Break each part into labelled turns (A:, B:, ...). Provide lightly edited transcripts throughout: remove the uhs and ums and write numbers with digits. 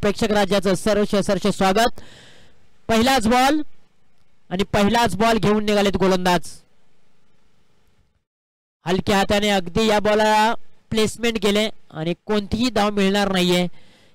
A: प्रेक्षक राज्याचं सहर्ष स्वागत। पहिलाच बॉल आणि पहिलाच बॉल घेऊन निघालेत गोलंदाज। हलक्या हाताने अगदी या बॉलला प्लेसमेंट केले आणि कोणतीही धाव मिळणार नाहीये।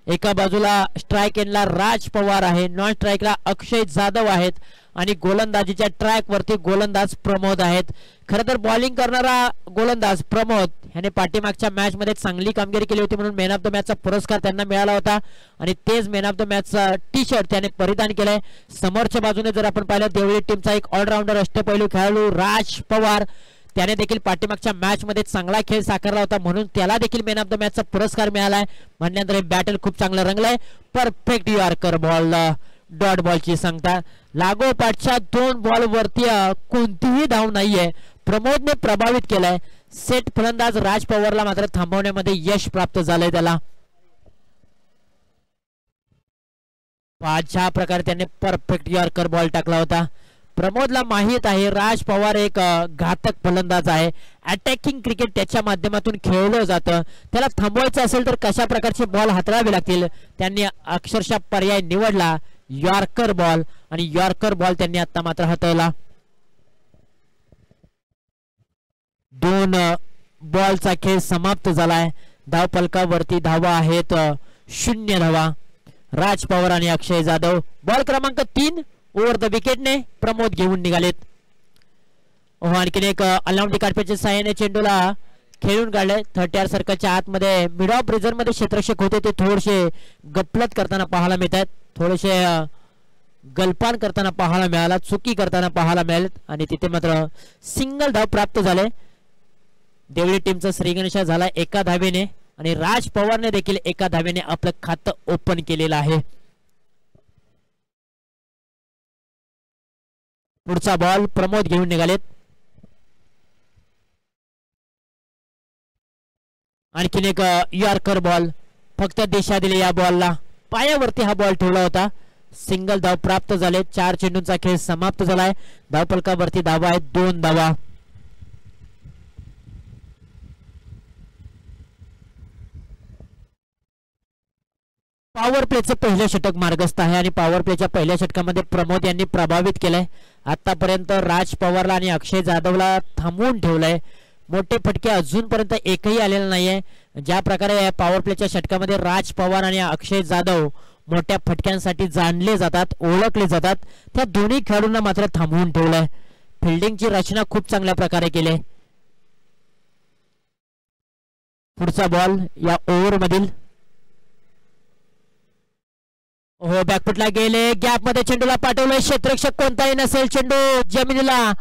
A: एका बाजूला स्ट्राइक एंडला राज पवार आहे, नॉन स्ट्राइकला अक्षय जाधव आहेत आणि गोलंदाजीच्या ट्रॅक वरती गोलंदाज प्रमोद आहेत। खरं तर बॉलिंग करणारा गोलंदाज प्रमोद याने पाठीमागच्या मॅच मध्ये चांगली कामगिरी केली होती म्हणून मॅन ऑफ द मॅचचा पुरस्कार त्यांना मिळाला होता आणि तेच मॅन ऑफ द मॅचचा टी शर्ट त्याने परिधान केलाय। समोरच्या बाजूने जर आपण पाहिलं देवळी टीमचा एक ऑलराऊंडर अष्टपैलू खेळाडू राज पवार त्याने देखील पाठीमागच्या मॅच मध्ये चांगला खेळ साकारला होता म्हणून त्याला देखील मॅन ऑफ द मॅचचा पुरस्कार मिळालाय। म्हणल्यानंतर हे बॅटल खूप चांगलं रंगलंय। परफेक्ट यॉर्कर बॉल डॉट बॉलची सांगता लागोपाठच्या 2 बॉल वरती कोणतीही धाव नाहीये। प्रमोदने प्रभावित केलाय। सेट फलंदाज राज पवारला मात्र थांबवण्यामध्ये यश प्राप्त झालंय त्याला। ज्या प्रकारे त्याने परफेक्ट यॉर्कर बॉल टाकला होता। प्रमोदला माहित आहे राज पवार एक घातक फलंदाज आहे। अटॅकिंग क्रिकेट त्याच्या माध्यमातून खेळलं जातं। त्याला थांबवायचं असेल तर कशा प्रकारचे बॉल हाताळावे लागतील त्यांनी अक्षरशः पर्याय निवडला यॉर्कर बॉल आणि यॉर्कर बॉल त्यांनी आता मात्र हाताळला। 2 बॉलचा खेळ समाप्त झालाय। धाव फलकावरती धावा आहेत 0 धावा। राज पवार आणि अक्षय जाधव बॉल क्रमांक 3 ओव्हर द विकेटने प्रमोद घेऊन निघालेत। आणखीन एक अलाउंड द कार्पेटच्या साहाय्याने चेंडूला खेळून काढले। 30 सर्कलच्या आतमध्ये मिड ऑफ रिझर्व मध्ये क्षेत्ररक्षक होते ते थोडेसे गफलत करताना पाहायला मिळतात, थोडेसे गलपान करताना पाहायला मिळाला, चुकी करताना पाहायला मिळालेत आणि तिथे मात्र सिंगल धाव प्राप्त झाले। देवळी टीमचा श्रीगणेशा झाला एका धावेने आणि राज पवारने देखील एका धावेने आपलं खातं ओपन केलेलं आहे। पुढचा बॉल प्रमोद घेऊन निघालेत। आणखीन एक यॉर्कर बॉल फक्त दिशा दिली या बॉलला, पायावरती हा बॉल ठेवला होता। सिंगल धाव प्राप्त झाले। 4 चेंडूंचा खेळ समाप्त झालाय। धाव फलकावरती धावा आहेत 2 धावा। पॉवर प्लेचं पहिलं षटक मार्गस्थ आहे आणि पॉवर प्लेच्या पहिल्या षटकामध्ये प्रमोद यांनी प्रभावित केलंय। आतापर्यंत राज पवारला आणि अक्षय जाधवला थांबवून ठेवलंय। मोठे फटके अजूनपर्यंत एकही आलेला नाहीये। ज्या प्रकारे पॉवर प्लेच्या षटकामध्ये राज पवार आणि अक्षय जाधव मोठ्या फटक्यांसाठी जाणले जातात, ओळखले जातात, त्या दोन्ही खेळाडूंना मात्र थांबवून ठेवलंय। फिल्डिंगची रचना खूप चांगल्या प्रकारे केली। पुढचा बॉल या ओव्हर मधील हो बॅकफुटला गेले, गॅप मध्ये चेंडूला पाठवलंय, क्षेत्ररक्षक कोणताही नसेल, चेंडू जमिनीला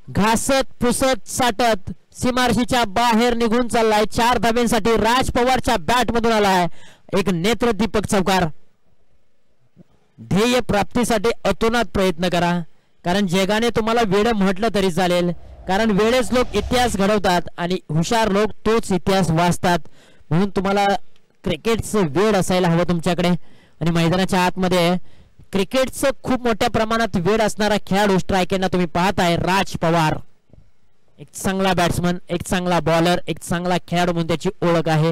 A: घासत पुसत साठत सीमारेषेच्या बाहेर निघून चाललाय। 4 धाब्यांसाठी राज पवारच्या बॅट मधून आलाय एक नेत्रदीपक चौकार। ध्येय प्राप्तीसाठी अतोनात प्रयत्न करा, कारण जगाने तुम्हाला वेळ म्हटलं तरी चालेल, कारण वेळेच लोक इतिहास घडवतात आणि हुशार लोक तोच इतिहास वाचतात। म्हणून तुम्हाला क्रिकेटचं वेळ असायला हवं तुमच्याकडे आणि मैदानाच्या आतमध्ये क्रिकेटचं खूप मोठ्या प्रमाणात वेळ असणारा खेळाडू स्ट्रायकरना तुम्ही पाहताय राज पवार। एक चांगला बॅट्समन, एक चांगला बॉलर, एक चांगला खेळाडू म्हणून त्याची ओळख आहे।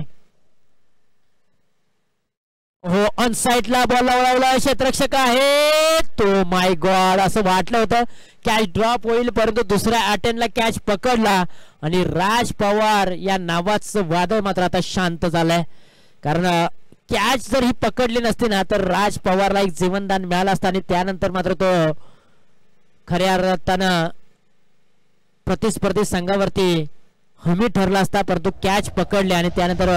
A: हो ऑन साइडला बॉल लावला, क्षेत्ररक्षक आहे तो माय गॉड, असं वाटलं होतं कॅच ड्रॉप होईल परंतु दुसऱ्या अटेम्प्टला कॅच पकडला आणि राज पवार या नावाचं वादळ मात्र आता शांत झालंय। कारण कॅच जर ही पकडली नसती ना तर राज पवारला एक जीवनदान मिळालं असतं आणि त्यानंतर मात्र तो खऱ्या अर्थानं प्रतिस्पर्धी संघावरती हमी ठरला असता, परंतु कॅच पकडले आणि त्यानंतर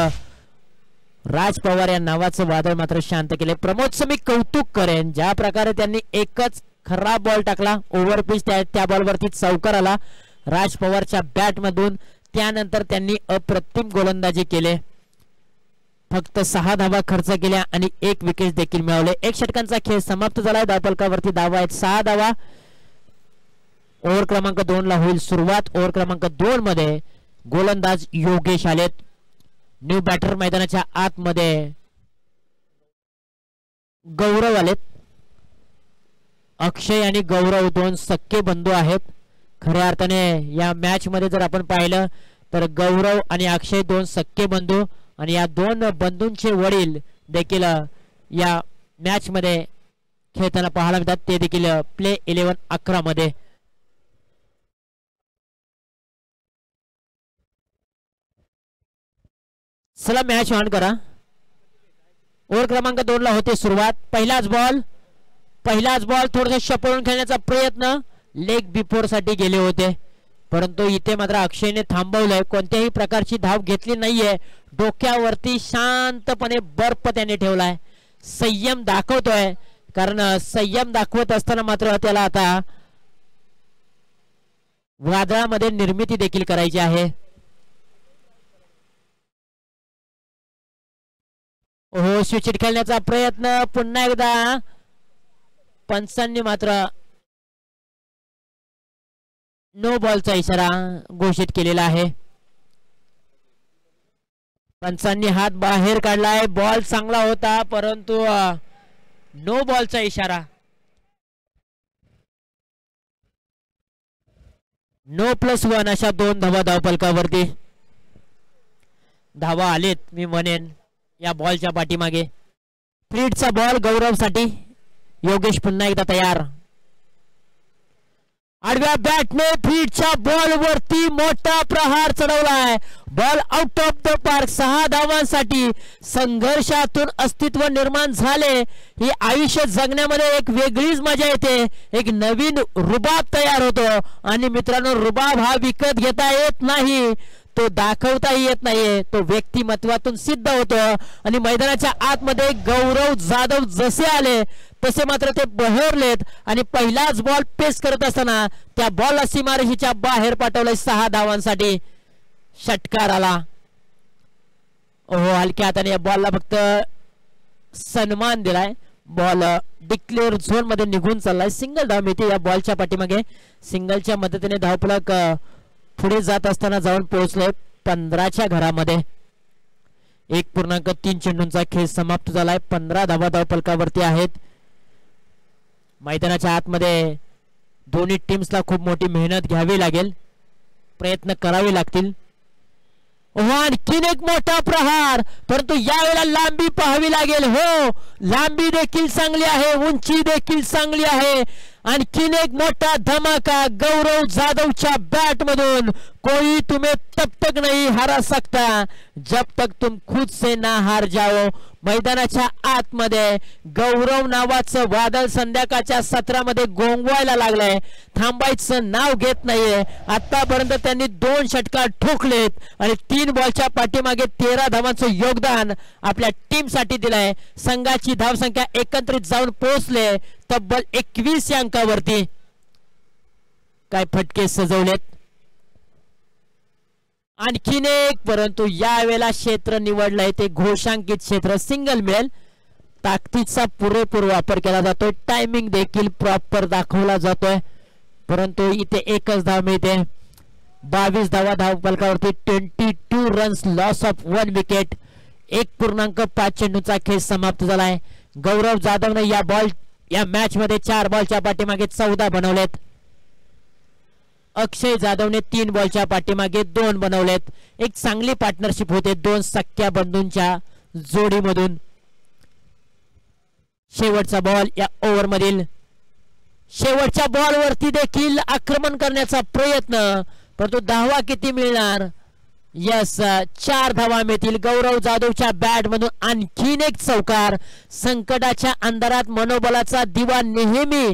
A: राज पवार या नावाचं वादळ मात्र शांत केले। प्रमोदचं मी कौतुक करेन, ज्या प्रकारे त्यांनी एकच खराब बॉल टाकला ओव्हर पिच, त्या बॉलवरती चौकार आला राज पवारच्या बॅट मधून, त्यानंतर त्यांनी अप्रतिम गोलंदाजी केले। फक्त 6 धावा खर्च केल्या आणि 1 विकेट देखील मिळवले। 1 षटकांचा खेळ समाप्त झाला। धाव फलकावरती धावा आहेत 6 धावा। ओव्हर क्रमांक 2 ला होईल सुरुवात। ओव्हर क्रमांक 2 मध्ये गोलंदाज योगेश आलेत। न्यू बॅटर मैदानाच्या आतमध्ये गौरव आलेत। अक्षय आणि गौरव 2 सख्खे बंधू आहेत। खऱ्या अर्थाने या मॅच मध्ये जर आपण पाहिलं तर गौरव आणि अक्षय 2 सख्खे बंधू आणि या 2 बंधूंचे वडील देखील या मॅच मध्ये खेळताना पाहायला मिळतात, ते देखील प्ले 11-11 मध्ये. चला मॅच ऑन करा. ओव्हर क्रमांक 2 ला होते सुरुवात. पहिलाच बॉल थोडंसं शपळून खेळण्याचा प्रयत्न लेग बिफोर साठी गेले होते, परंतु इथे मात्र अक्षयने थांबवलंय. कोणत्याही प्रकारची धाव घेतली नाहीये. डोक्यावरती शांतपणे बर्फ त्याने ठेवलाय. संयम दाखवतोय, कारण संयम दाखवत असताना मात्र त्याला आता वादळामध्ये निर्मिती देखील करायची आहे. हो, स्विच खेळण्याचा प्रयत्न पुन्हा एकदा पंचांनी मात्र नो बॉलचा इशारा घोषित केलेला आहे. पंचांनी हात बाहेर काढलाय. बॉल चांगला होता, परंतु नो बॉलचा इशारा. नो +1 अशा 2 धावा धावफलकावरती. धावा आलेत मी म्हणेन या बॉलच्या पाठीमागे. फ्रीडचा बॉल गौरव साठी. योगेश पुन्हा एकदा तयार. आडव्या बॅटने फ्रीडच्या बॉल वरती मोठा प्रहार चढवलाय. Ball out of the park. 6 धावांसाठी संघर्षातून अस्तित्व निर्माण झाले. ही आयुष्य जगण्यामध्ये एक वेगळीच मजा येते. एक नवीन रुबाब तयार होतो. आणि मित्रांनो, रुबाब हा विकत घेता येत नाही, तो दाखवताही येत नाहीये, तो व्यक्तिमत्वातून सिद्ध होतो. आणि मैदानाच्या आतमध्ये गौरव जाधव जसे आले तसे मात्र ते बहरलेत. आणि पहिलाच बॉल पेस करत असताना त्या बॉलला सीमारेषेच्या बाहेर पाठवलंय. 6 धावांसाठी षटकार आला. हलक्या हाताने या बॉलला फक्त सन्मान दिलाय. बॉल डिक्लेअर झोन मध्ये निघून चाललाय. सिंगल धाव मिळते या बॉलच्या पाठीमागे. सिंगलच्या मदतीने धावफलक पुढे जात असताना जाऊन पोहोचले 15च्या घरामध्ये. 1.3 चेंडूंचा खेळ समाप्त झालाय. 15 धावा धावफलकावरती आहेत. मैदानाच्या आतमध्ये दोन्ही टीम्सला खूप मोठी मेहनत घ्यावी लागेल, प्रयत्न करावे लागतील. आणखीन एक मोठा प्रहार, परंतु यावेळेला लांबी पाहावी लागेल. हो, लांबी देखील चांगली आहे, उंची देखील चांगली आहे. आणखीन एक मोठा धमाका गौरव जाधवच्या बॅट मधून. कोई तुम्हें तब तक नहीं हरा सकता जब तक तुम खुद से ना हार जाओ. मैदानाच्या आतमध्ये गौरव नावाचं वादळ संध्याकाळच्या सत्रामध्ये गोंगवायला लागलंय. थांबायचं नाव घेत नाहीये. आतापर्यंत त्यांनी 2 षटकार ठोकलेत आणि 3 बॉलच्या पाठीमागे 13 धावांचं योगदान आपल्या टीम साठी दिलंय. संघाची धावसंख्या एकत्रित जाऊन पोहोचले तब्बल 21 या अंकावरती. काय फटके सजवलेत. आणखीन एक, परंतु यावेळेला क्षेत्र निवडलंय ते घोषांकित क्षेत्र. सिंगल मिळेल. ताकदीचा पुरेपूर वापर केला जातोय. टायमिंग देखील प्रॉपर दाखवला जातोय, परंतु इथे एकच धाव मिळते. 22 धावा धावफलकावरती. 22 रन्स, लॉस ऑफ 1 विकेट. 1.5 चेंडूचा खेळ समाप्त झालाय. गौरव जाधवने या मॅच मध्ये 4 बॉलच्या पाठीमागे 14 बनवलेत. अक्षय जाधवने 3 बॉलच्या पाठीमागे 2 बनवलेत. एक चांगली पार्टनरशिप होते 2 सख्या बंधूंच्या जोडीमधून. शेवटचा बॉल या ओव्हर मधील. शेवटच्या बॉल वरती देखील आक्रमण करण्याचा प्रयत्न, परंतु धावा किती मिळणार. यस, 4 धावा मिळतील. गौरव जाधवच्या बॅट मधून आणखीन एक चौकार. संकटाच्या अंधारात मनोबलाचा दिवा नेहमी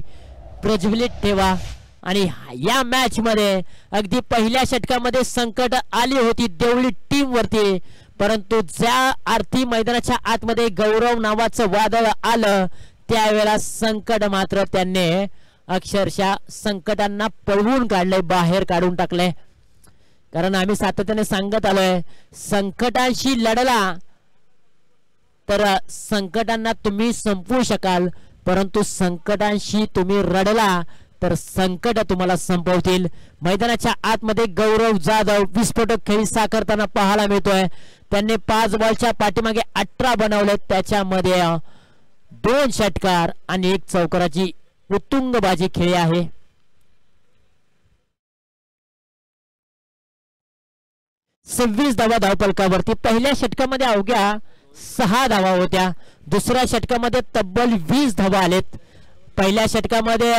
A: प्रज्वलित ठेवा. आणि या मॅच मध्ये अगदी पहिल्या षटकामध्ये संकट आली होती देवळी टीम वरती, परंतु ज्या अर्थी मैदानाच्या आतमध्ये गौरव नावाचं वादळ आलं त्यावेळेला संकट मात्र त्यांनी अक्षरशः संकटांना पळवून काढले, बाहेर काढून टाकले. कारण आम्ही सातत्याने सांगत आलोय, संकटांशी लढला तर संकटांना तुम्ही संपवू शकाल, परंतु संकटांशी तुम्ही रडला तर संकट तुम्हाला संपवतील. मैदानाच्या आतमध्ये गौरव जाधव विस्फोटक खेळी साकारताना पाहायला मिळतोय. त्यांनी 5 बॉलच्या पाठीमागे 18 बनवले. त्याच्यामध्ये 2 षटकार आणि 1 चौकाराची उत्तुंग बाजी खेळी आहे. सव्वीस धावा धावफलकावरती. पहिल्या षटकामध्ये अवघ्या 6 धावा होत्या. दुसऱ्या षटकामध्ये तब्बल 20 धावा आलेत. पहिल्या षटकामध्ये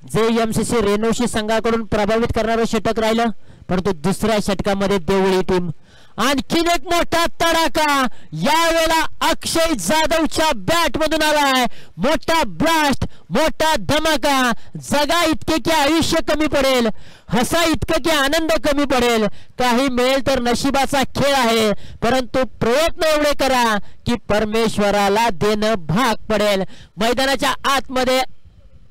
A: जे एमसीसी रेणोशी संघाकडून प्रभावित करणारं षटक राहिलं, परंतु दुसऱ्या षटकामध्ये देवळी टीम आणखीन एक मोठा तडाखा यावेळेला अक्षय जाधवच्या बॅट मधून आलाय. मोठा ब्लास्ट, मोठा धमाका. जगा इतके की आयुष्य कमी पडेल, हसा इतकं की आनंद कमी पडेल. काही मिळेल तर नशिबाचा खेळ आहे, परंतु प्रयत्न एवढे करा की परमेश्वराला देणं भाग पडेल. मैदानाच्या आतमध्ये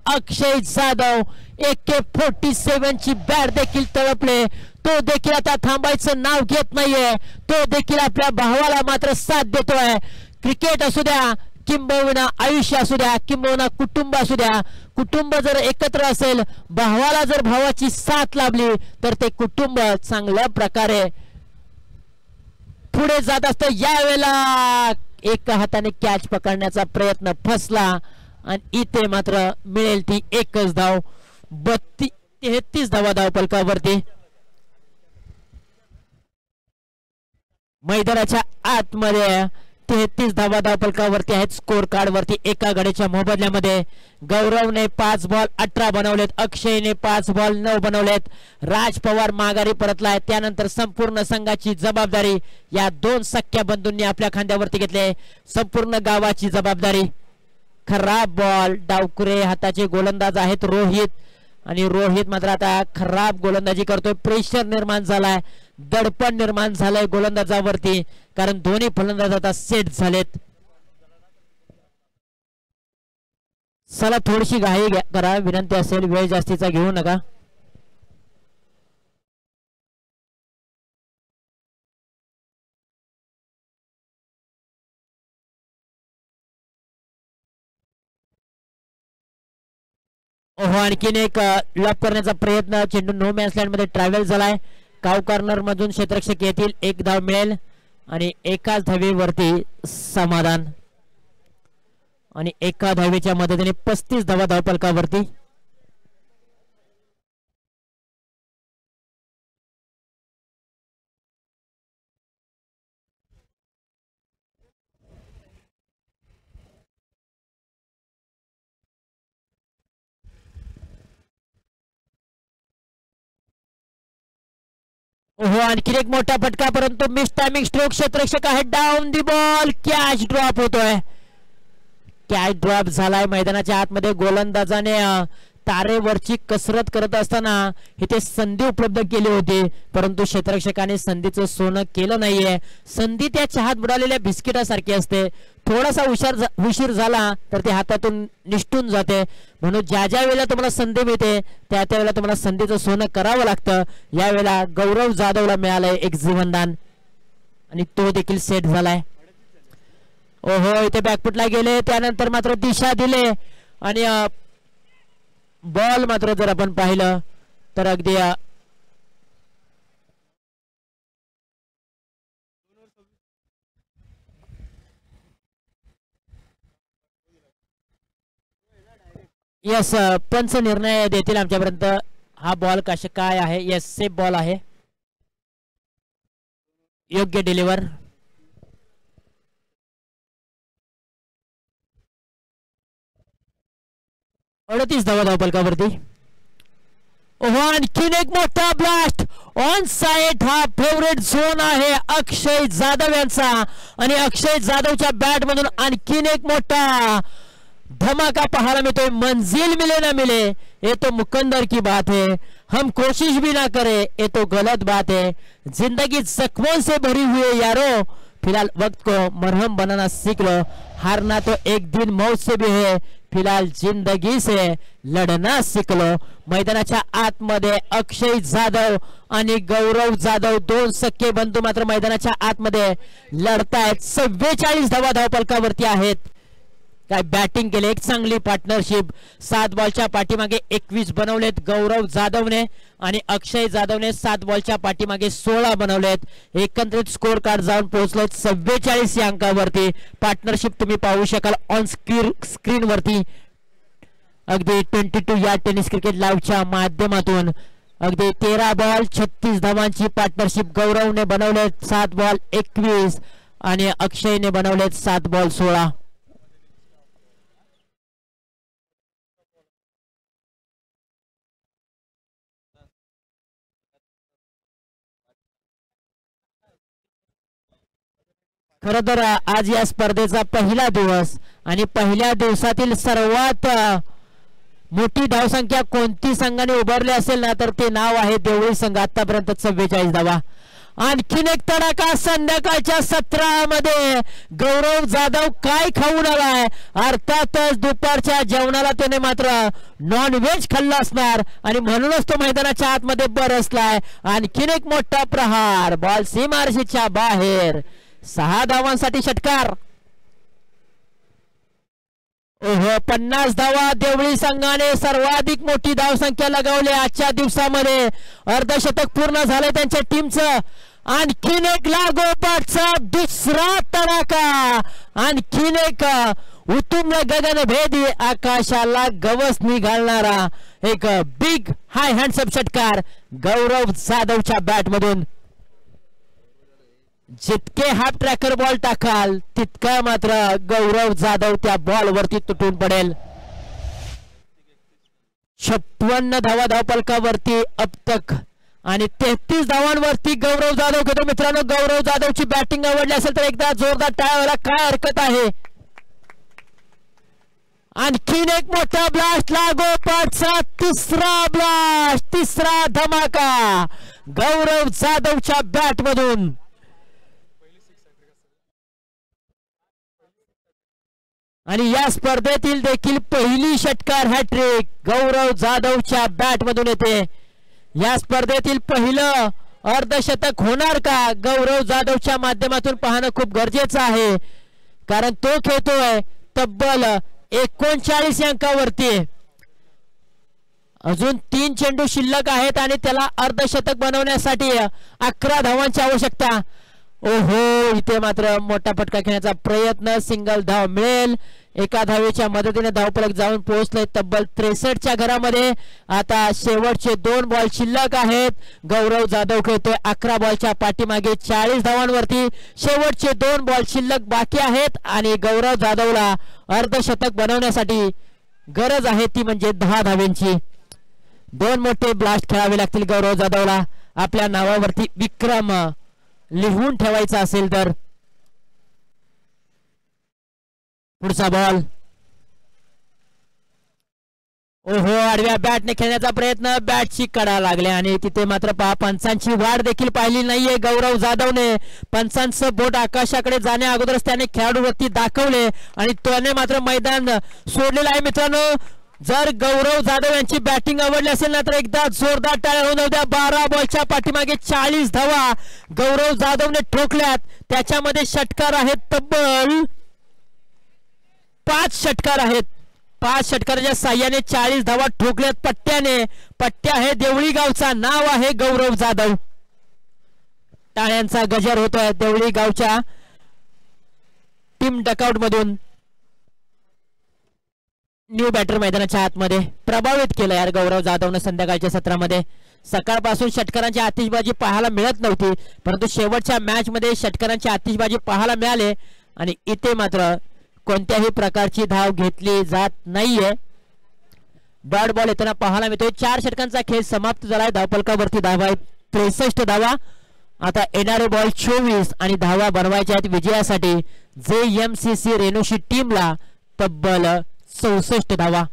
A: अक्षय जाधव AK-47 ची बॅट देखील तळपले. तो देखील आता थांबायचं नाव घेत नाहीये. तो देखील आपल्या भावाला मात्र साथ देतोय. क्रिकेट असू द्या, किंबहुना आयुष्य असू द्या, किंबहुना कुटुंब असू द्या, कुटुंब जर एकत्र असेल, भावाला जर भावाची साथ लाभली तर ते कुटुंब चांगल्या प्रकारे पुढे जात असतं. यावेळेला एका हाताने कॅच पकडण्याचा प्रयत्न फसला आणि इथे मात्र मिळेल ती एकच धाव. 33 धावा धावफलकावरती. मैदानाच्या आतमध्ये 33 धावा धावफलकावरती आहेत. स्कोर कार्ड वरती एका गड्याच्या मोबदल्यामध्ये गौरवने 5 बॉल 18 बनवलेत, अक्षयने 5 बॉल 9 बनवलेत. राज पवार माघारी परतलाय. त्यानंतर संपूर्ण संघाची जबाबदारी या 2 सख्या बंधूंनी आपल्या खांद्यावरती घेतले. संपूर्ण गावाची जबाबदारी. खराब बॉल, डावकुरे हाताचे गोलंदाज आहेत रोहित, आणि रोहित मात्र आता खराब गोलंदाजी करतोय. प्रेशर निर्माण झालाय, दडपण निर्माण झालंय गोलंदाजावरती, कारण दोन्ही फलंदाज आता सेट झालेत. चला थोडीशी घाई करा, विनंती असेल, वेळ जास्तीचा घेऊ नका. ओहो, आणखीन एक लॉक करण्याचा प्रयत्न. चेंडू नो मॅच लँड मध्ये ट्रॅव्हल झालाय. काव कॉर्नर मधून क्षेत्ररक्षक येतील. 1 धाव मिळेल आणि एकाच धावेवरती समाधान. आणि एका धावेच्या मदतीने 35 धावा धावफलकावरती. ओहो, आणखीन एक मोठा फटका, परंतु मिस टायमिंग स्ट्रोक. क्षेत्ररक्षक आहे down the ball. Catch drop होतोय. कॅच ड्रॉप झालाय. मैदानाच्या आतमध्ये गोलंदाजाने तारेवरची कसरत करत असताना इथे संधी उपलब्ध केली होती, परंतु क्षेत्ररक्षकाने संधीचं सोनं केलं नाहीये. संधी त्या चहात बुडालेल्या बिस्किटासारखी असते. थोडासा उशीर झाला तर ते हातातून निष्ठून जाते. म्हणून ज्या ज्या वेळेला तुम्हाला संधी मिळते त्या वेळेला तुम्हाला संधीचं सोनं करावं लागतं. यावेळेला गौरव जाधवला मिळालंय एक जीवनदान आणि तो देखील सेट झालाय. ओहो, इथे बॅकफुटला गेले, त्यानंतर मात्र दिशा दिले आणि बॉल मात्र जर आपण पाहिलं तर अगदी यस, पंच निर्णय देतील आमच्यापर्यंत. हा बॉल कशा काय आहे? यस, सेफ बॉल आहे. योग्य डिलिव्हर. अडतीस धावा धावफलकावरती. ओहो, आणखीन एक मोठा ब्लास्ट. On side. हा फेवरेट झोन आहे अक्षय जाधव यांचा, आणि अक्षय जाधवच्या बॅट मधून आणखीन एक मोठा धमाका पाहायला मिळतोय. मंजिल मिले ना मिले ये तो मुकंदर की बात है, हम कोशिश भी ना करे ये तो गलत बात है. जिंदगी जख्मों से भरी हुई है यारो, फिलहाल वक्त को मरहम बनाना सीख लो. हारना तो एक दिन मौत से भी है, फिलहाल जिंदगी से लढना सीख लो. मैदानाच्या आतमध्ये अक्षय जाधव आणि गौरव जाधव 2 सख्खे बंधू मात्र मैदानाच्या आतमध्ये लढतायत. 44 धावा धावफलकावरती आहेत. काय बॅटिंग केले, एक चांगली पार्टनरशिप. 7 बॉलच्या पाठीमागे 21 बनवलेत गौरव जाधवने, आणि अक्षय जाधवने 7 बॉलच्या पाठीमागे 16 बनवलेत. एकत्रित स्कोर कार्ड जाऊन पोहोचले 44 या अंकावरती. पार्टनरशिप तुम्ही पाहू शकाल ऑन स्क्रीन वरती. अगदी 22 या टेनिस क्रिकेट लाईव्हच्या माध्यमातून अगदी 13 बॉल 36 धावांची पार्टनरशिप गौरवने बनवले. 7 बॉल 21 आणि अक्षयने बनवलेत 7 बॉल 16. खरं तर आज या स्पर्धेचा पहिला दिवस आणि पहिल्या दिवसातील सर्वात मोठी धावसंख्या कोणती संघाने उभारली असेल ना तर ते नाव आहे देवळी संघ. आतापर्यंत 44 धावा. आणखीन एक तडाखा संध्याकाळच्या सत्रामध्ये. गौरव जाधव काय खाऊन आलाय? अर्थातच दुपारच्या जेवणाला त्याने मात्र नॉन व्हेज खाल्लं असणार आणि म्हणूनच तो मैदानाच्या आतमध्ये बरसलाय. आणखीन एक मोठा प्रहार. बॉल सीमारेषेच्या बाहेर. 6 धावांसाठी षटकार. ओहो 50 धावा देवळी संघाने सर्वाधिक मोठी धावसंख्या लगावली आजच्या दिवसामध्ये. अर्धशतक पूर्ण झाले त्यांच्या टीमचं. आणखीन एक लागोपाठचा दुसरा तडाखा. आणखीन एक उत्तुंग गगनभेदी आकाशाला गवसणी घालणारा एक बिग हाय हँडसअप षटकार गौरव जाधवच्या बॅट मधून. जितके हाफ ट्रॅकर बॉल टाकाल तितका मात्र गौरव जाधव त्या बॉल वरती तुटून पडेल. 56 धावा धावपलकावरती अब तक आणि 33 धावांवरती गौरव जाधव घेतो. मित्रांनो गौरव जाधवची बॅटिंग आवडली असेल तर एकदा जोरदार टाळ्या काय हरकत आहे. आणखीन एक मोठा ब्लास्ट. लागोपाठचा तिसरा ब्लास्ट. तिसरा धमाका गौरव जाधवच्या बॅट मधून. आणि या स्पर्धेतील देखील पहिली षटकार हॅट्रिक गौरव जाधवच्या बॅट मधून येते. या स्पर्धेतील पहिलं अर्धशतक होणार का गौरव जाधवच्या माध्यमातून पाहणं खूप गरजेचं आहे कारण तो खेळतोय तब्बल 39 अंकावरती. अजून 3 चेंडू शिल्लक आहेत आणि त्याला अर्धशतक बनवण्यासाठी 11 धावांची आवश्यकता. ओहो इथे मात्र मोठा फटका खेळण्याचा प्रयत्न. सिंगल धाव मिळेल. एका धावेच्या मदतीने धावफलक जाऊन पोहोचले तब्बल 63च्या घरामध्ये. आता शेवटचे 2 बॉल शिल्लक आहेत. गौरव जाधव खेळतोय 11 बॉलच्या पाठीमागे 40 धावांवरती. शेवटचे 2 बॉल शिल्लक बाकी आहेत आणि गौरव जाधवला अर्धशतक बनवण्यासाठी गरज आहे ती म्हणजे 10 धावांची. 2 मोठे ब्लास्ट खेळावे लागतील गौरव जाधवला आपल्या नावावरती विक्रम लिहून ठेवायचा असेल तर. पुढचा बॉल. ओहो आडव्या बॅटने खेळण्याचा प्रयत्न. बॅटची कडा लागल्या आणि तिथे मात्र पंचांची वाढ देखील पाहिली नाहीये गौरव जाधवने. पंचांचं बोट आकाशाकडे जाण्या अगोदरच त्याने खेळाडूवरती दाखवले आणि त्याने मात्र मैदान सोडलेलं आहे. मित्रांनो जर गौरव जाधव यांची बॅटिंग आवडली असेल ना तर एकदा जोरदार टाळ्या होऊन द्या. 12 बॉलच्या पाठीमागे 40 धावा गौरव जाधवने ठोकल्यात. त्याच्यामध्ये षटकार आहेत तब्बल 5 षटकार आहेत. 5 षटकाराच्या साह्याने 40 धावा ठोकल्यात पट्ट्याने. पट्ट्या आहे देवळी गावचा. नाव आहे गौरव जाधव. टाळ्यांचा गजर होतोय देवळी गावच्या टीम डकआउट मधून. न्यू बॅटर मैदानाच्या आतमध्ये प्रभावित केलं यार गौरव जाधवनं संध्याकाळच्या सत्रामध्ये. सकाळपासून षटकारांची आतिषबाजी पाहायला मिळत नव्हती परंतु शेवटच्या मॅच मध्ये षटकारांची आतिषबाजी पाहायला मिळाले आणि इथे मात्र कोणत्याही प्रकारची धाव घेतली जात नाहीये. डॉट बॉल येताना पाहायला मिळतोय. 4 षटकांचा खेळ समाप्त झालाय. धावफलकावरती धावा आहेत 63 धावा. आता येणारे बॉल 24 आणि धावा बनवायच्या आहेत विजयासाठी JMCC रेणुशी टीमला तब्बल 64 धावा.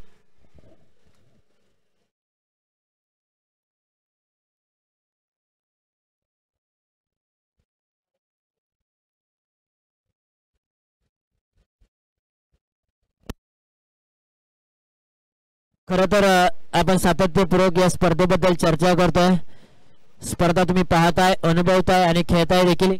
A: खरं तर आपण सातत्यपूर्वक या स्पर्धेबद्दल चर्चा करतोय. स्पर्धा तुम्ही पाहताय अनुभवताय आणि खेळताय देखील.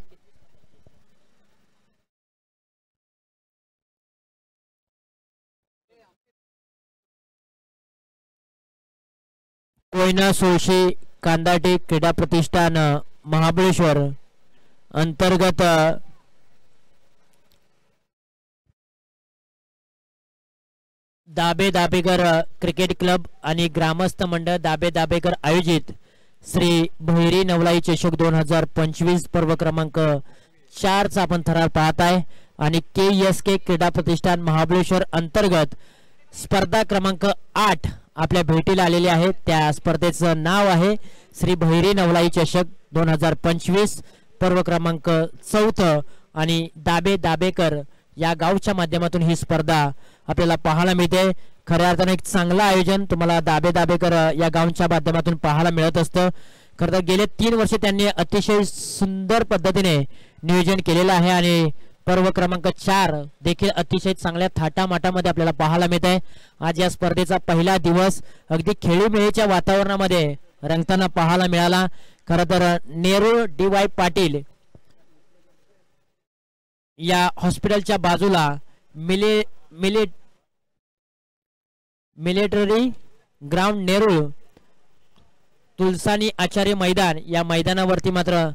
A: कोयना सोळशी कांदाटी क्रीडा प्रतिष्ठान महाबळेश्वर अंतर्गत दाबे दाबेकर क्रिकेट क्लब आणि ग्रामस्थ मंडळ दाबे दाबेकर आयोजित श्री भैरी नवलाई चषक 2025 पर्व क्रमांक 4चा आपण थरार पाहत आहे आणि KSK क्रीडा प्रतिष्ठान महाबळेश्वर अंतर्गत स्पर्धा क्रमांक 8 आपल्या भेटीला आलेली आहे. त्या स्पर्धेचं नाव आहे श्री भैरी नवलाई चषक 2025 पर्व क्रमांक 4 आणि दाबेकर या गावच्या माध्यमातून ही स्पर्धा आपल्याला पाहायला मिळते. खऱ्या अर्थाने एक चांगलं आयोजन तुम्हाला दाबेकर या गावच्या माध्यमातून पाहायला मिळत असतं. खरं तर गेले 3 वर्ष त्यांनी अतिशय सुंदर पद्धतीने नियोजन केलेलं आहे आणि पर्व क्रमांक 4 देखील अतिशय चांगल्या थाटामाटामध्ये आपल्याला पाहायला मिळत आहे. आज या स्पर्धेचा पहिला दिवस अगदी खेळीमेळीच्या वातावरणामध्ये रंगताना पाहायला मिळाला. खरं तर नेहरू DY पाटील या हॉस्पिटलच्या बाजूला मिलिटरी ग्राउंड नेहरू तुलसानी आचार्य मैदान या मैदानावरती मात्र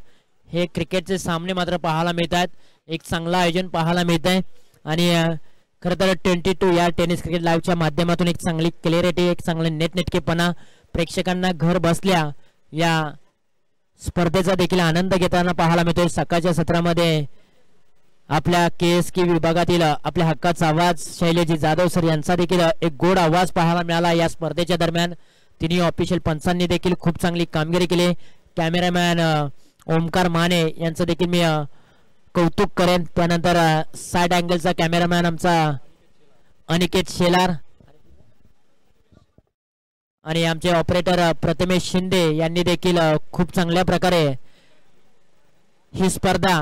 A: हे क्रिकेटचे सामने मात्र पाहायला मिळतात. एक चांगलं आयोजन पाहायला मिळत आहे आणि खरं तर 22 या टेनिस क्रिकेट लाईव्हच्या माध्यमातून एक चांगली क्लिअरिटी, एक चांगलं नेटनेटकेपणा प्रेक्षकांना घर बसल्या या स्पर्धेचा देखील आनंद घेताना पाहायला मिळतोय. सकाळच्या सत्रामध्ये आपल्या KSK विभागातील आपल्या हक्काचा आवाज शैलेजी जाधव सर यांचा देखील एक गोड आवाज पाहायला मिळाला. या स्पर्धेच्या दरम्यान तिन्ही ऑफिशियल पंचांनी देखील खूप चांगली कामगिरी केली. कॅमेरामॅन ओमकार माने यांचं देखील मी कौतुक करेन. त्यानंतर साइड अँगलचा कॅमेरामॅन आमचा अनिकेत शेलार आणि आमचे ऑपरेटर प्रथमेश शिंदे यांनी देखील खूप चांगल्या प्रकारे ही स्पर्धा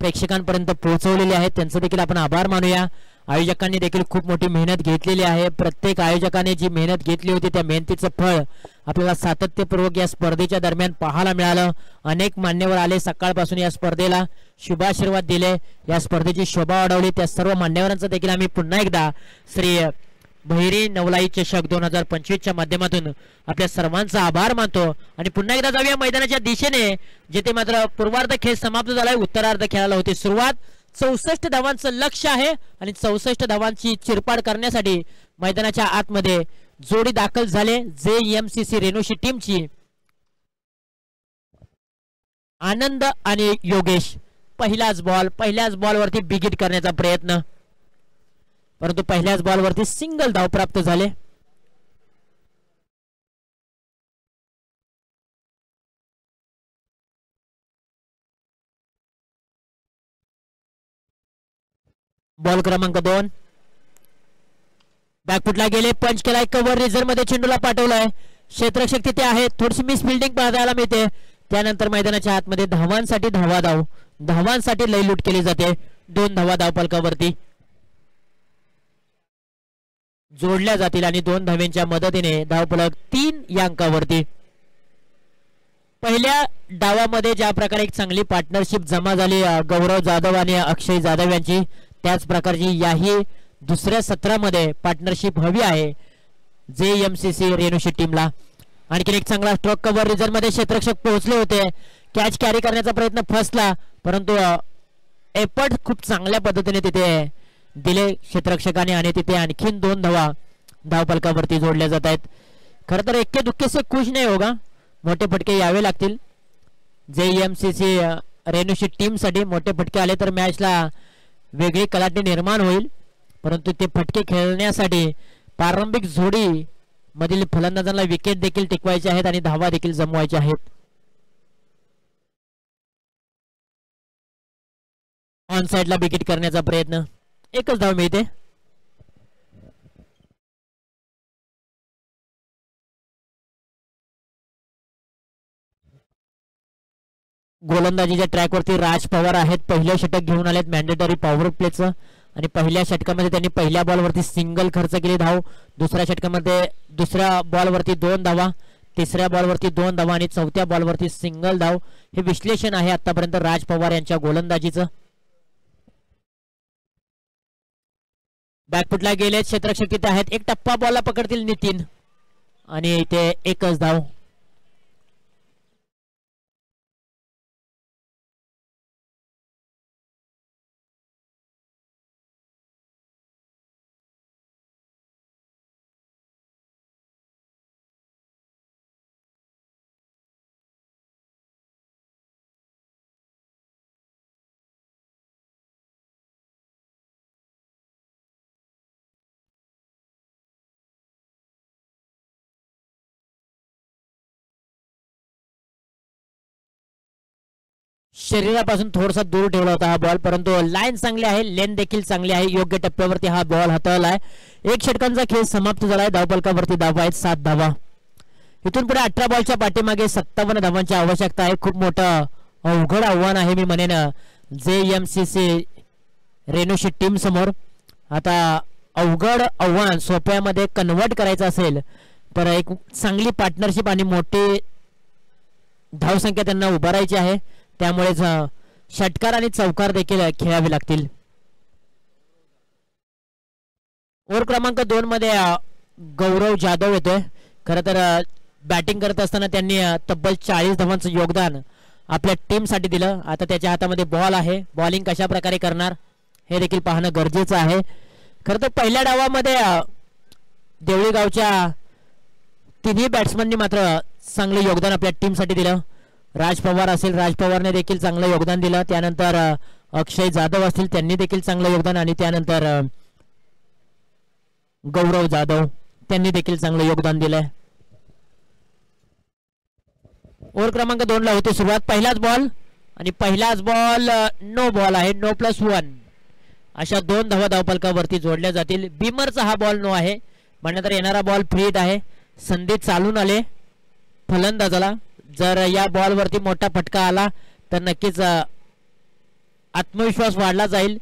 A: प्रेक्षकांपर्यंत पोहोचवलेली आहे. त्यांचं देखील आपण आभार मानूया. आयोजकांनी देखील खूप मोठी मेहनत घेतलेली आहे. प्रत्येक आयोजकाने जी मेहनत घेतली होती त्या मेहनतीचं फळ आपल्याला सातत्यपूर्वक या स्पर्धेच्या दरम्यान पाहायला मिळालं. अनेक मान्यवर आले सकाळपासून या स्पर्धेला शुभाशीर्वाद दिले, या स्पर्धेची शोभा वाढवली. त्या सर्व मान्यवरांचं देखील आम्ही पुन्हा एकदा श्री भैरी नवलाई चषक 2025 च्या माध्यमातून आपल्या सर्वांचा आभार मानतो आणि पुन्हा एकदा जाऊया मैदानाच्या दिशेने, जिथे मात्र पूर्वार्ध खेळ समाप्त झालाय. उत्तरार्ध खेळाला होती सुरुवात. 64 धावांचं लक्ष्य आहे आणि 64 धावांची चिरपाड करण्यासाठी मैदानाच्या आतमध्ये जोडी दाखल झाले. JMCC रेणुशी टीमची आनंद आणि योगेश. पहिल्याच बॉलवरती बिगिट करण्याचा प्रयत्न, परंतु पहिल्याच बॉलवरती सिंगल धाव प्राप्त झाले. बॉल क्रमांक 2 बॅकफुटला गेले, पंच केलाय, कव्हर रिझर्व मध्ये चेंडूला पाठवलाय. क्षेत्ररक्षक तिथे आहे, थोडीशी मिस फिल्डिंग पाहायला मिळते. त्यानंतर मैदानाच्या आतमध्ये धावांसाठी लयलूट केली जाते. 2 धावा धावफलकावरती जोडल्या जातील आणि 2 धाव्यांच्या मदतीने धावफलक 3 या अंकावरती. पहिल्या डावामध्ये ज्या प्रकारे एक चांगली पार्टनरशिप जमा झाली गौरव जाधव आणि अक्षय जाधव यांची, त्याच प्रकारची याही दुसऱ्या सत्रामध्ये पार्टनरशिप हवी आहे JMCC रेणुशी टीमला. आणखी एक चांगला स्ट्रोक कव्हर रिझर्व मध्ये क्षेत्ररक्षक पोहोचले होते. कॅच कॅरी करण्याचा प्रयत्न फसला, परंतु एफर्ट खूप चांगल्या पद्धतीने तिथे दिले क्षेत्ररक्षकाने आणि तिथे आणखीन 2 धावा धावफलकावरती जोडल्या जात आहेत. खरं तर एक्के दुक्के से खुश नाही होगा, मोठे फटके यावे लागतील. JMCC रेणुशी टीम साठी मोठे फटके आले तर मॅचला वेगळी कलाटणी निर्माण होईल, परंतु ते फटके खेळण्यासाठी प्रारंभिक जोडी मधील फलंदाजांना विकेट देखील टिकवायचे आहेत आणि धावा देखील जमवायच्या आहेत. ऑन साइडला विकेट करण्याचा प्रयत्न, एकच धाव मिळते. गोलंदाजीच्या ट्रॅकवरती राज पवार आहेत. पहिलं षटक घेऊन आलेत मॅन्डेटरी पॉवर प्लेचं आणि पहिल्या षटकामध्ये त्यांनी पहिल्या बॉलवरती सिंगल खर्च केली धाव, दुसऱ्या षटकामध्ये दुसऱ्या बॉलवरती 2 धावा, तिसऱ्या बॉलवरती 2 धावा आणि चौथ्या बॉलवरती सिंगल धाव. हे विश्लेषण आहे आतापर्यंत राज पवार यांच्या गोलंदाजीचं. बॅकफुटला गेले, क्षेत्ररक्षक तिथे आहेत, एक टप्पा बॉलला पकडतील नितीन आणि इथे एकच धाव. शरीरापासून थोडासा दूर ठेवला होता हा बॉल, परंतु लाईन चांगली आहे, लेन देखील चांगली आहे, योग्य टप्प्यावरती हा बॉल हाताळलाय. 1 षटकांचा खेळ समाप्त झालाय. धावफलकावरती धावा आहेत 7 धावा. इथून पुढे 18 बॉलच्या पाठीमागे 57 धावांची आवश्यकता आहे. खूप मोठं अवघड आव्हान आहे मी म्हणेन JMCC रेणूशी टीम समोर. आता अवघड आव्हान सोप्यामध्ये कन्वर्ट करायचं असेल तर एक चांगली पार्टनरशिप आणि मोठी धावसंख्या त्यांना उभारायची आहे. त्यामुळेच षटकार आणि चौकार देखील खेळावे लागतील. ओव्हर क्रमांक 2 मध्ये गौरव जाधव येतोय. खरं तर बॅटिंग करत असताना त्यांनी तब्बल 40 धावांचं योगदान आपल्या टीमसाठी दिलं. आता त्याच्या हातामध्ये बॉल आहे. बॉलिंग कशा प्रकारे करणार हे देखील पाहणं गरजेचं आहे. खरं तर पहिल्या डावामध्ये देवळी गावच्या तिन्ही बॅट्समननी मात्र चांगले योगदान आपल्या टीमसाठी दिलं. राज पवार असेल, राज पवारने देखील चांगलं योगदान दिलं. त्यानंतर अक्षय जाधव असतील, त्यांनी देखील चांगलं योगदान, आणि त्यानंतर गौरव जाधव त्यांनी देखील चांगलं योगदान दिलंय. ओव्हर क्रमांक 2 ला होते सुरुवात. पहिलाच बॉल आणि पहिलाच बॉल नो बॉल आहे. नो +1 अशा 2 धावा धावफलकावरती जोडल्या जातील. बिमरचा हा बॉल नो आहे, म्हणण्यात येणारा बॉल फ्री हिट आहे. संधी चालून आले फलंदाजाला. जर या बॉलवरती मोठा फटका आला तर नक्कीच आत्मविश्वास वाढला जाईल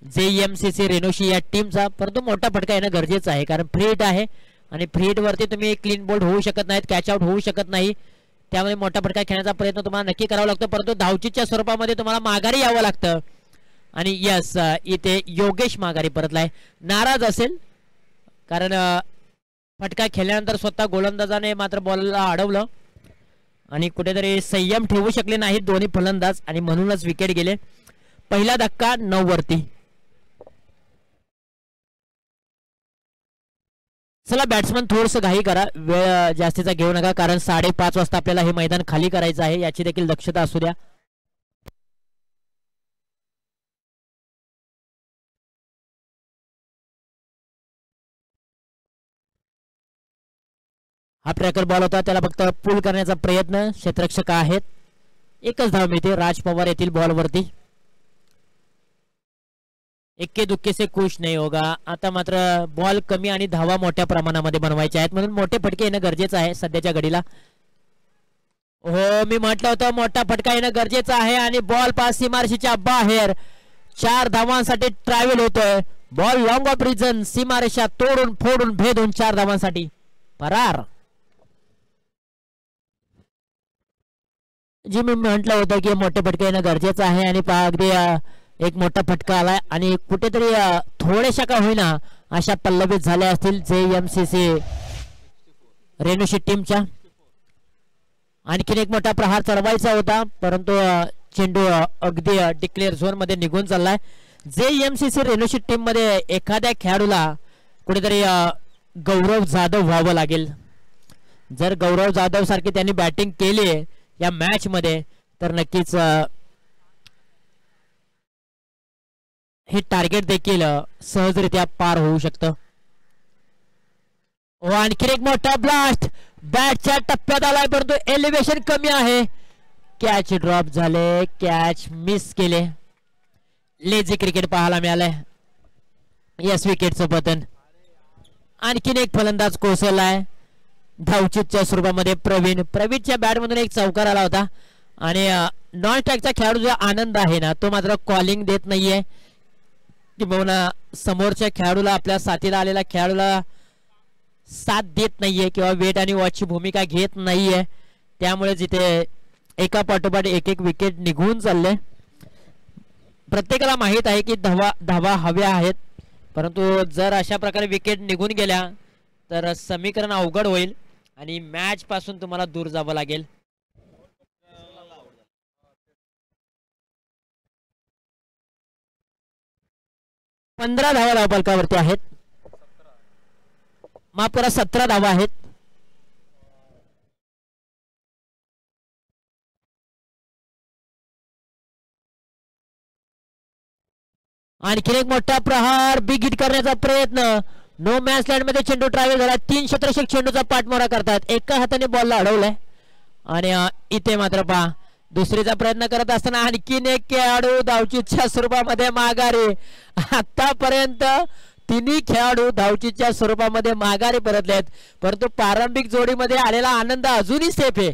A: JMCC रेणूशी या टीमचा. परंतु मोठा फटका येणं गरजेचं आहे, कारण फ्री हिट आहे आणि फ्री हिट वरती तुम्ही क्लीन बोल्ड होऊ शकत नाहीत, कॅच आउट होऊ शकत नाही. त्यामुळे मोठा फटका खेळण्याचा प्रयत्न तुम्हाला नक्की करावा लागतो, परंतु धावचीच्या स्वरूपामध्ये तुम्हाला माघारी यावं लागतं. आणि यस, इथे योगेश माघारी परतलाय. नाराज असेल कारण फटका खेळल्यानंतर स्वतः गोलंदाजाने मात्र बॉलला अडवलं आणि कुठेतरी संयम ठेवू शकले नाहीत दोन्ही फलंदाज, आणि म्हणूनच विकेट गेले. पहिला धक्का 9 वरती. चला बॅट्समन थोडस घाई करा, वेळ जास्तीचा घेऊ नका, कारण 5:30 वाजता आपल्याला हे मैदान खाली करायचं आहे, याची देखील दक्षता असू द्या. हा ट्रॅकर बॉल होता, त्याला फक्त पुल करण्याचा प्रयत्न. क्षेत्ररक्षक आहेत, एकच धाव मिळते राज पवार येथील बॉलवरती. इक्के दुक्के से खुश नाही होगा. आता मात्र बॉल कमी आणि धावा मोठ्या प्रमाणामध्ये बनवायचे आहेत, म्हणून मोठे फटके येणं गरजेचं आहे सध्याच्या घडीला. हो, मी म्हटलं होतं मोठा फटका येणं गरजेचं आहे, आणि बॉल पास सीमारेषेच्या बाहेर. 4 धावांसाठी ट्रॅव्हल होतोय. बॉल लॉंग ऑफ रिजन, सीमारेषा तोडून फोडून भेदून 4 धावांसाठी फरार. जी मी म्हटलं होतं की मोठे फटके येणं गरजेचं आहे, आणि अगदी एक मोठा फटका आलाय, आणि कुठेतरी थोड्याशा का होईना अशा पल्लवित झाल्या असतील JMCC रेणूशी टीमच्या. आणखीन एक मोठा प्रहार चढवायचा होता, परंतु चेंडू अगदी डिक्लेअर झोन मध्ये निघून चाललाय. JMCC रेणूशी टीम मध्ये एखाद्या खेळाडूला कुठेतरी गौरव जाधव व्हावं लागेल. जर गौरव जाधव सारखी त्यांनी बॅटिंग केली या मॅच मध्ये तर नक्कीच हे टार्गेट देखील सहजरित्या पार होऊ शकतं. आणखी एक मोठा ब्लास्ट बॅटच्या टप्प्यात आलाय, परंतु एलिव्हेशन कमी आहे. कॅच ड्रॉप झाले, कॅच मिस केले. लेझी क्रिकेट पाहायला मिळालंय. यस, विकेटचं पतन. आणखीन एक फलंदाज कोसळलाय धावचीतच्या स्वरूपामध्ये. प्रवीणच्या बॅटमधून एक चौकार आला होता, आणि नॉन स्ट्राईकचा खेळाडू जो आनंद आहे ना, तो मात्र कॉलिंग देत नाहीये, किंवा समोरच्या खेळाडूला, आपल्या साथीला आलेल्या खेळाडूला साथ देत नाहीये, किंवा वेट आणि वॉचची भूमिका घेत नाहीये. त्यामुळे जिथे एका पाठोपाठ एक विकेट निघून चालले. प्रत्येकाला माहित आहे की धावा हव्या आहेत, परंतु जर अशा प्रकारे विकेट निघून गेल्या तर समीकरण अवघड होईल आणि मॅच पासून तुम्हाला दूर जावं लागेल. पंधरा धावा धावफलकावरती आहेत. माफ करा, 17 धावा आहेत. आणखी एक मोठा प्रहार, बिग हिट करण्याचा प्रयत्न. नो मॅच लँड मध्ये चेंडू ट्रॅव्हल झाला. 3 क्षेत्ररक्षक चेंडूचा पाठमोरा करतात. एका हाताने बॉलला अडवलाय, आणि इथे मात्र पहा दुसरीचा प्रयत्न करत असताना आणखीन एक खेळाडू धावचीच्या स्वरूपामध्ये माघारी. आतापर्यंत तिन्ही खेळाडू धावचीच्या स्वरूपामध्ये माघारी परतलेत, परंतु प्रारंभिक जोडीमध्ये आलेला आनंद अजूनही सेफ आहे.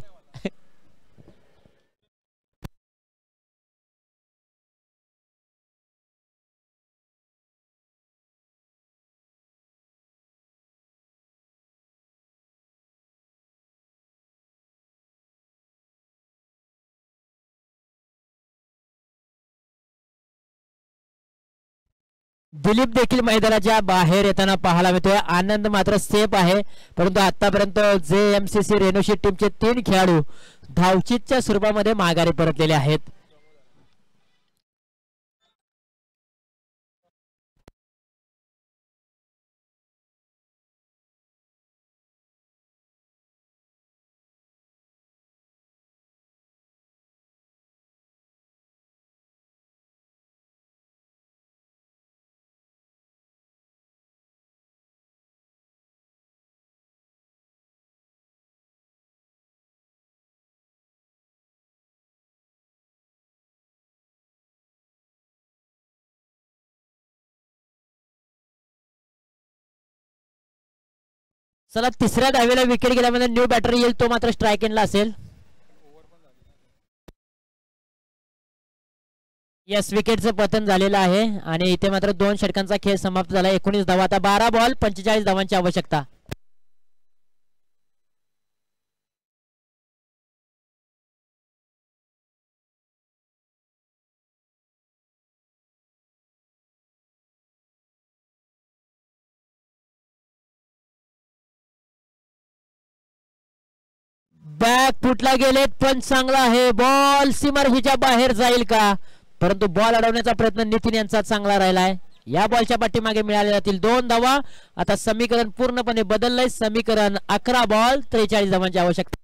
A: दिलीप देखील मैदानाच्या बाहेर येताना पाहायला मिळतोय. आनंद मात्र सेफ आहे, परंतु आतापर्यंत JMCC रेणुशी टीमचे 3 खेळाडू धावचीच्या स्वरूपामध्ये माघारी परतलेले आहेत. चला, तिसऱ्या डावीला विकेट गेल्यामध्ये न्यू बॅटर येईल, तो मात्र स्ट्राइक एंडला असेल. यस, विकेटचं पतन झालेलं आहे आणि इथे मात्र 2 षटकांचा खेळ समाप्त झाला. 19 धावा. आता 12 बॉल 45 धावांची आवश्यकता. बॅक फुटला गेलेत, पण चांगला आहे बॉल. सीमर हिच्या बाहेर जाईल का, परंतु बॉल अडवण्याचा प्रयत्न नितीन यांचा चांगला राहिलाय. या बॉलच्या पाठीमागे मिळाले जातील 2 धावा. आता समीकरण पूर्णपणे बदललंय. समीकरण 11 बॉल 43 धावांची आवश्यकता.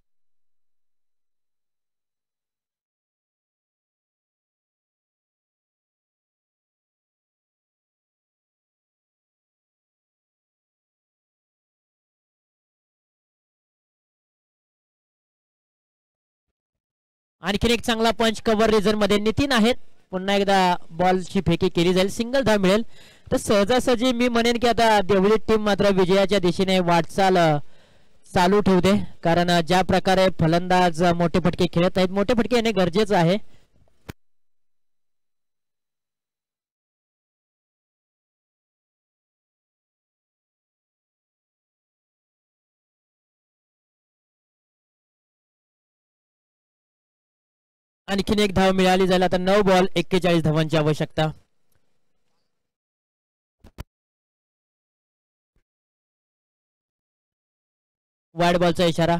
A: आणखीन एक चांगला पंच कव्हर रिझन मध्ये नितीन आहेत. पुन्हा एकदा बॉलची फेकी केली जाईल, सिंगल धाव मिळेल. तर सहजासहजी मी म्हणेन की आता देवळी टीम मात्र विजयाच्या दिशेने वाटचाल चालू ठेवते, कारण ज्या प्रकारे फलंदाज मोठे फटके खेळत आहेत, मोठे फटके येणे गरजेचं आहे. आणखीन एक धाव मिळाली जाईल. आता 9 बॉल 41 धावांची आवश्यकता. वाईड बॉलचा इशारा.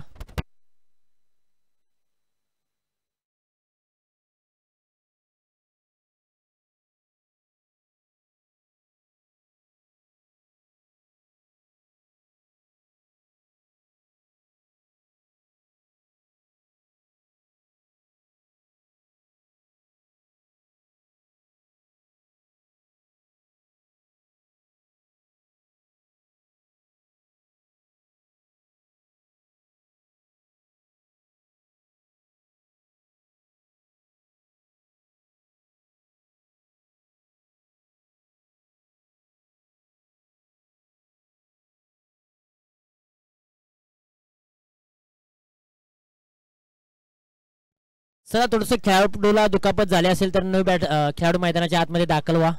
A: चला, थोडस खेळाडूला दुखापत झाली असेल तर न्यू खेळाडू मैदानाच्या आतमध्ये दाखल व्हा.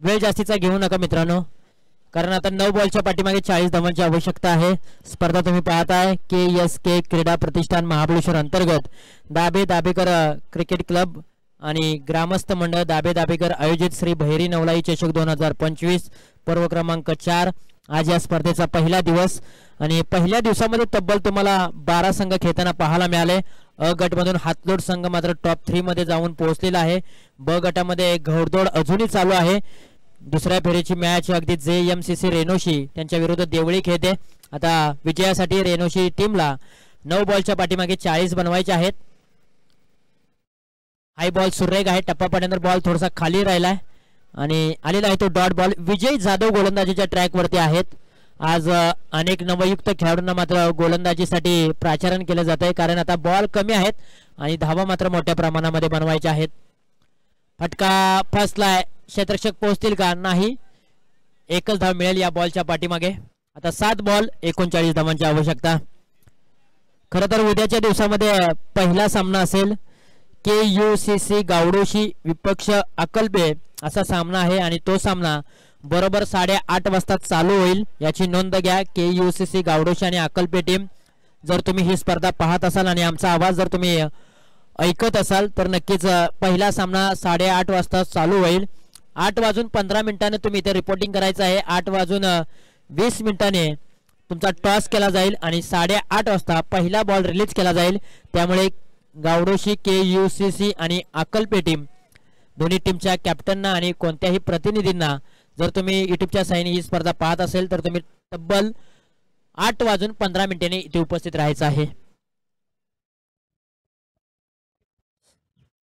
A: वेळ जास्तीचा घेऊ नका मित्रांनो, कारण आता 9 बॉलच्या पाठीमागे 40 धावांची आवश्यकता आहे. स्पर्धा तुम्ही पाहताय KSK क्रीडा प्रतिष्ठान महाबळेश्वर अंतर्गत दाबे दाबेकर क्रिकेट क्लब आणि ग्रामस्थ मंडळ दाबे दाबेकर आयोजित श्री भैरी नवलाई चषक 2025 पर्व क्रमांक 4. आज या स्पर्धेचा पहिला दिवस आणि पहिल्या दिवसामध्ये तब्बल तुम्हाला 12 संघ खेळताना पाहायला मिळाले. अ गटमधून हातलोड संघ मात्र टॉप 3 मध्ये जाऊन पोहोचलेला आहे. ब गटामध्ये घोडदौड अजूनही चालू आहे. दुसऱ्या फेरीची मॅच अगदी JMCC रेणुशी त्यांच्या विरुद्ध देवळी खेळते. आता विजयासाठी रेणुशी टीमला 9 बॉलच्या पाठीमागे 40 बनवायचे आहेत. हाय बॉल सुरेख आहे, टप्पा पडल्यानंतर बॉल थोडासा खाली राहिलाय आणि आलेला आहे तो dot ball. Vijay Jadhav गोलंदाजीच्या track वरती आहेत आज अनेक नवयुक्त खेळाडूंना मात्र गोलंदाजीसाठी प्राचारण केलं जात आहे, कारण आता बॉल कमी आहेत आणि धावा मात्र मोठ्या प्रमाणामध्ये बनवायच्या आहेत. फटका फसलाय, क्षेत्ररक्षक पोहोचतील का? नाही, एकच धाव मिळेल या बॉलच्या पाठीमागे. आता 7 बॉल 39 धावांची आवश्यकता. खरं तर उद्याच्या दिवसामध्ये पहिला सामना असेल KUCC गावडोशी विपक्ष अकल्पे असा सामना आहे आणि तो सामना बरोबर 8:30 वाजता चालू होईल. याची नोंद घ्या. KUCC गावडोशी आणि अकल्पे टीम, जर तुम्ही ही स्पर्धा पाहत असाल आणि आमचा आवाज जर तुम्ही ऐकत असाल तर नक्कीच पहिला सामना 8:30 वाजता चालू होईल. 8:15 तुम्ही इथे रिपोर्टिंग करायचं आहे. 8:20 तुमचा टॉस केला जाईल आणि 8:30 वाजता पहिला बॉल रिलीज केला जाईल. त्यामुळे गावडोशी KUCC आणि अकल्पे टीम दोन्ही टीमच्या कॅप्टनना आणि कोणत्याही प्रतिनिधींना जर तुम्ही युट्यूबच्या साहाय्याने ही स्पर्धा पाहत असेल तर तुम्ही तब्बल 8:15 इथे उपस्थित राहायचं आहे.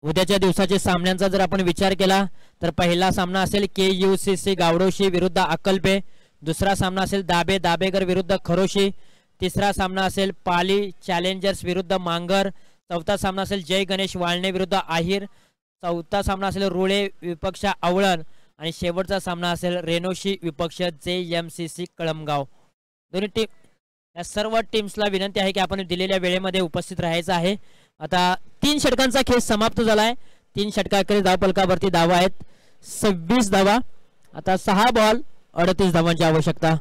A: उद्याच्या दिवसाच्या सामन्यांचा जर आपण विचार केला तर पहिला सामना असेल KUCC गावडोशी विरुद्ध अकल्पे, दुसरा सामना असेल दाबेगर विरुद्ध खरोशी, तिसरा सामना असेल पाली चॅलेंजर्स विरुद्ध मांगर, चौथा सामना असेल जय गणेश वाळणे विरुद्ध आहिर, चौथा सामना असेल रुळे विपक्ष आवळण आणि शेवटचा सामना असेल रेनोशी विपक्ष JMCC कळमगाव. दोन्ही टीम, या सर्व टीम्सला विनंती आहे की आपण दिलेल्या वेळेमध्ये उपस्थित राहायचं आहे. आता 3 षटकांचा खेळ समाप्त झालाय. 3 षटकाखेरीज धावफलकावरती धावा आहेत 26 धावा. आता 6 बॉल 38 धावांची आवश्यकता.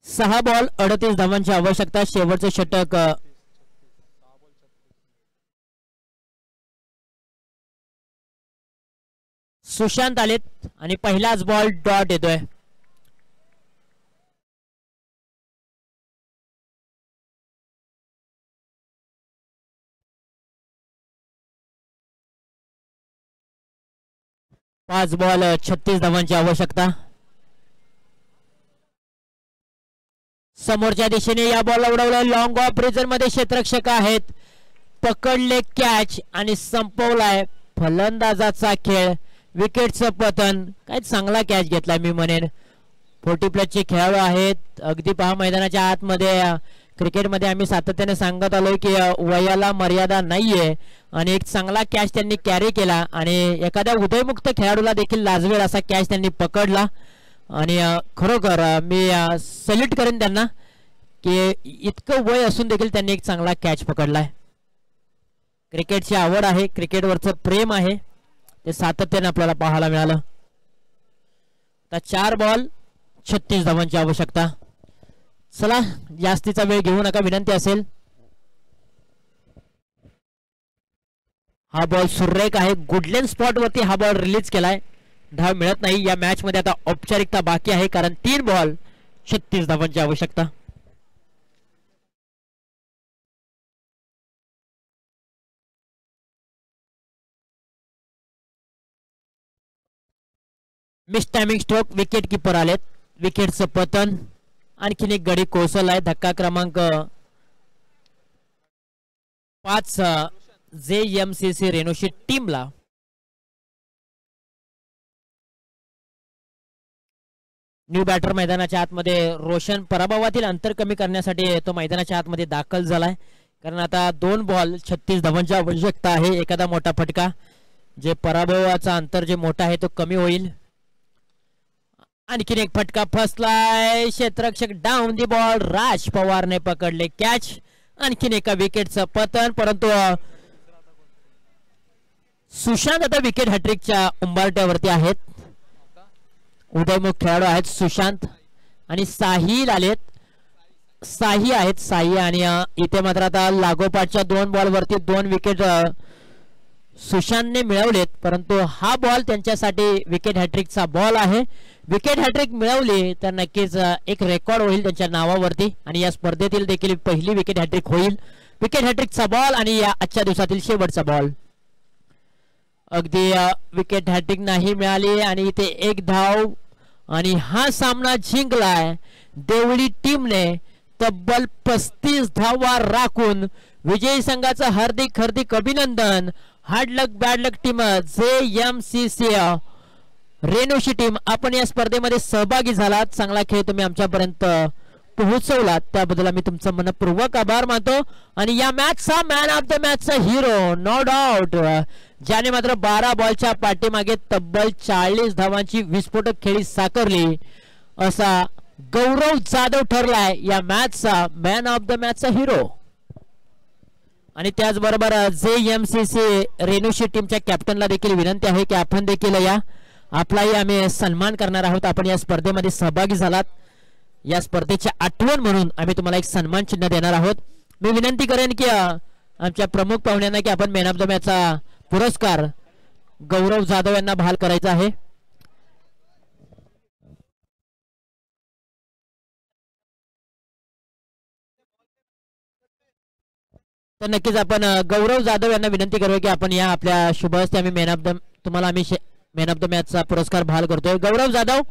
A: सहा बॉल 38 धावांची आवश्यकता. शेवटचे षटक सुशांत आलेत आणि पहिलाच बॉल डॉट येतोय. पाच बॉल 36 धावांची आवश्यकता. समोरच्या दिशेने या बॉलला उडवलंय. लॉंग ऑफ रिजन मध्ये क्षेत्ररक्षक आहेत. पकडले कॅच आणि संपवलाय फलंदाजाचा खेळ. विकेटचं पतन. काय चांगला कॅच घेतला मी म्हणेन. 40+ चे खेळाडू आहेत. अगदी पहा मैदानाच्या आतमध्ये क्रिकेटमध्ये आम्ही सातत्याने सांगत आलोय की वयाला मर्यादा नाहीये आणि एक चांगला कॅच त्यांनी कॅरी केला आणि एखाद्या उदयमुक्त खेळाडूला देखील लाजवेल असा कॅच त्यांनी पकडला आणि खरोखर मी सल्यूट करेन त्यांना की इतकं वय असून देखील त्यांनी एक चांगला कॅच पकडलाय. क्रिकेटची आवड आहे, क्रिकेटवरचं प्रेम आहे, ते सातत्याने आपल्याला पाहायला मिळालं. आता 4 बॉल 36 धावांची आवश्यकता. चला जास्तीचा वेळ घेऊ नका विनंती असेल. हा बॉल सुरेख आहे. गुडलँड स्पॉट वरती हा बॉल रिलीज केलाय. धाव मिळत नाही या मॅच मध्ये. आता औपचारिकता बाकी आहे कारण 3 बॉल 36 धावांची आवश्यकता. Miss timing stroke. Wicket keeper आलेत. विकेटचं पतन. आणखीन एक गडी कोसळलाय. धक्का क्रमांक 5 JMCC रेनोशी टीमला. न्यू बॅटर मैदानाच्या आतमध्ये. रोशन पराभवातील अंतर कमी करण्यासाठी तो मैदानाच्या आतमध्ये दाखल झालाय कारण आता 2 बॉल 36 धावांची आवश्यकता आहे. एखादा मोठा फटका जे पराभवाचा अंतर जे मोठा आहे तो कमी होईल. आणखीन एक फटका फसलाय. क्षेत्ररक्षक डाऊन दी बॉल. राज पवारने पकडले कॅच. आणखीन एका विकेटचं पतन. परंतु सुशांत आता विकेट हॅट्रिकच्या उंबरठ्यावरती आहेत. उदयमुख खेळाडू आहेत सुशांत आणि साहिल आलेत. साही आहेत. साही आणि इथे मात्र आता लागोपाठच्या 2 बॉल वरती 2 विकेट सुशांतने मिळवलेत. परंतु हा बॉल त्यांच्यासाठी विकेट हॅट्रिकचा बॉल आहे. विकेट हॅट्रिक मिळवली तर नक्कीच एक रेकॉर्ड होईल त्यांच्या नावावरती आणि या स्पर्धेतील देखील पहिली विकेट हॅट्रिक होईल. विकेट हॅट्रिकचा बॉल आणि या आजच्या दिवसातील शेवटचा बॉल. अगदी विकेट हॅट्रिक नाही मिळाली आणि इथे एक धाव आणि हा सामना जिंकलाय देवळी टीमने तब्बल 35 धावा राखून. विजयी संघाचं हार्दिक हार्दिक अभिनंदन. हार्ड लक बॅड लक टीम JMCC रेणूशी टीम आपण या स्पर्धेमध्ये सहभागी झालात. चांगला खेळ तुम्ही आमच्यापर्यंत पोहोचवलात त्याबद्दल आम्ही तुमचा मनपूर्वक आभार मानतो. आणि या मॅचचा मॅन ऑफ द मॅचचा हिरो नो डाऊट ज्याने मात्र 12 बॉलच्या पाठीमागे तब्बल 40 धावांची विस्फोटक खेळी साकारली असा गौरव जाधव ठरलाय या मॅचचा मॅन ऑफ द मॅचचा हिरो. आणि त्याचबरोबर JMCC रेणूशी टीमच्या कॅप्टनला देखील विनंती आहे की आपण देखील या आपलाही आम्ही सन्मान करणार आहोत. आपण या स्पर्धेमध्ये सहभागी झालात या स्पर्धेची आठवण म्हणून आम्ही तुम्हाला एक सन्मान चिन्ह देणार आहोत. मी विनंती करेन की आमच्या प्रमुख पाहुण्यांना की आपण मॅन ऑफ द मॅचचा पुरस्कार गौरव जाधव यांना बहाल करायचा आहे. तर नक्कीच आपण गौरव जाधव यांना विनंती करूया की आपण या आपल्या शुभ हस्ते आम्ही तुम्हाला आम्ही मॅन ऑफ द मॅचचा पुरस्कार बहाल करतोय. गौरव जाधव